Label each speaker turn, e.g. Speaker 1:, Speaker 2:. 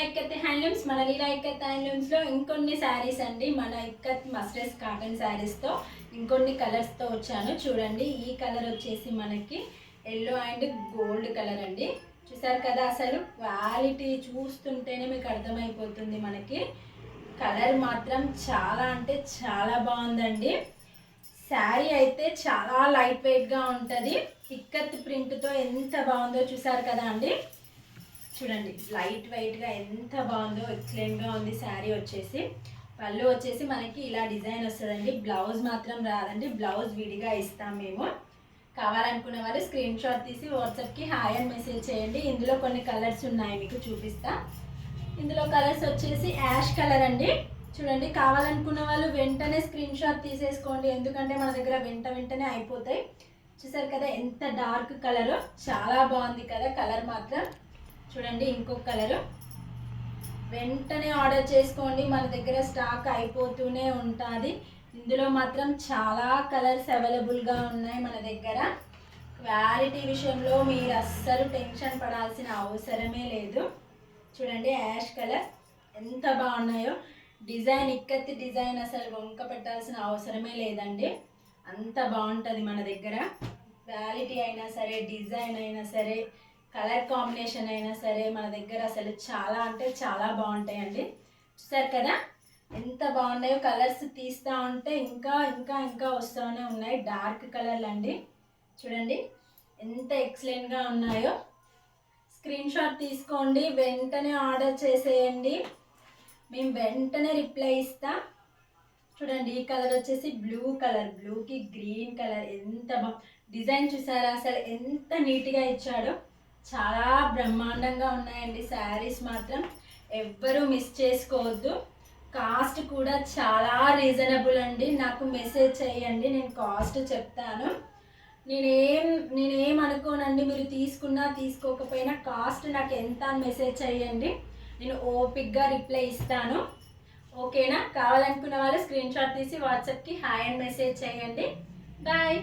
Speaker 1: Ikat handlooms. మన లీలా ఇక్కత్ హ్యాండ్లూమ్స్లో ఇంకొన్ని శారీస్ అండి, మన ఇక్కత్ మస్టర్స్ కాటన్ శారీస్తో ఇంకొన్ని కలర్స్తో వచ్చాను. చూడండి, ఈ కలర్ వచ్చేసి మనకి ఎల్లో అండ్ గోల్డ్ కలర్ అండి. చూసారు కదా, అసలు క్వాలిటీ చూస్తుంటేనే మీకు అర్థమైపోతుంది. మనకి కలర్ మాత్రం చాలా అంటే చాలా బాగుందండి. శారీ అయితే చాలా లైట్ వెయిట్గా ఉంటుంది. ఇక్కత్ ప్రింట్తో ఎంత బాగుందో చూసారు కదా అండి. చూడండి, లైట్ వెయిట్గా ఎంత బాగుందో, ఎక్సలెంట్గా ఉంది. శారీ వచ్చేసి పళ్ళు వచ్చేసి మనకి ఇలా డిజైన్ వస్తుందండి. బ్లౌజ్ మాత్రం రాదండి, బ్లౌజ్ విడిగా ఇస్తాం మేము. కావాలనుకునే వాళ్ళు స్క్రీన్ షాట్ తీసి వాట్సాప్కి హాయ్ అని మెసేజ్ చేయండి. ఇందులో కొన్ని కలర్స్ ఉన్నాయి, మీకు చూపిస్తా. ఇందులో కలర్స్ వచ్చేసి యాష్ కలర్ అండి. చూడండి, కావాలనుకున్న వాళ్ళు వెంటనే స్క్రీన్ షాట్ తీసేసుకోండి, ఎందుకంటే మన దగ్గర వెంటనే అయిపోతాయి. చూసారు కదా ఎంత డార్క్ కలర్, చాలా బాగుంది కదా కలర్ మాత్రం. చూడండి, ఇంకొక కలరు. వెంటనే ఆర్డర్ చేసుకోండి, మన దగ్గర స్టాక్ అయిపోతూనే ఉంటుంది. ఇందులో మాత్రం చాలా కలర్స్ అవైలబుల్గా ఉన్నాయి మన దగ్గర. క్వాలిటీ విషయంలో మీరు అస్సలు టెన్షన్ పడాల్సిన అవసరమే లేదు. చూడండి, యాష్ కలర్ ఎంత బాగున్నాయో. డిజైన్ ఇక్కత్ డిజైన్ అసలు వంక పెట్టాల్సిన అవసరమే లేదండి, అంత బాగుంటుంది మన దగ్గర. క్వాలిటీ అయినా సరే, డిజైన్ అయినా సరే, కలర్ కాంబినేషన్ అయినా సరే మన దగ్గర అసలు చాలా అంటే చాలా బాగుంటాయండి. చూసారు కదా ఎంత బాగున్నాయో. కలర్స్ తీస్తూ ఉంటే ఇంకా ఇంకా ఇంకా వస్తూనే ఉన్నాయి. డార్క్ కలర్లు అండి. చూడండి ఎంత ఎక్సలెంట్గా ఉన్నాయో. స్క్రీన్ షాట్ తీసుకోండి, వెంటనే ఆర్డర్ చేసేయండి, మేము వెంటనే రిప్లై ఇస్తా. చూడండి, ఈ కలర్ వచ్చేసి బ్లూ కలర్, బ్లూకి గ్రీన్ కలర్ ఎంత డిజైన్ చూసారా, అసలు ఎంత నీట్గా ఇచ్చాడో. చాలా బ్రహ్మాండంగా ఉన్నాయండి శారీస్ మాత్రం, ఎవ్వరూ మిస్ చేసుకోవద్దు. కాస్ట్ కూడా చాలా రీజనబుల్ అండి. నాకు మెసేజ్ చేయండి, నేను కాస్ట్ చెప్తాను. నేనేం అనుకోనండి, మీరు తీసుకున్నా తీసుకోకపోయినా కాస్ట్ నాకు ఎంత అని మెసేజ్ చేయండి, నేను ఓపిక్గా రిప్లై ఇస్తాను. ఓకేనా? కావాలనుకున్న వాళ్ళు స్క్రీన్ షాట్ తీసి వాట్సాప్కి హాయ్ అని మెసేజ్ చేయండి. బాయ్.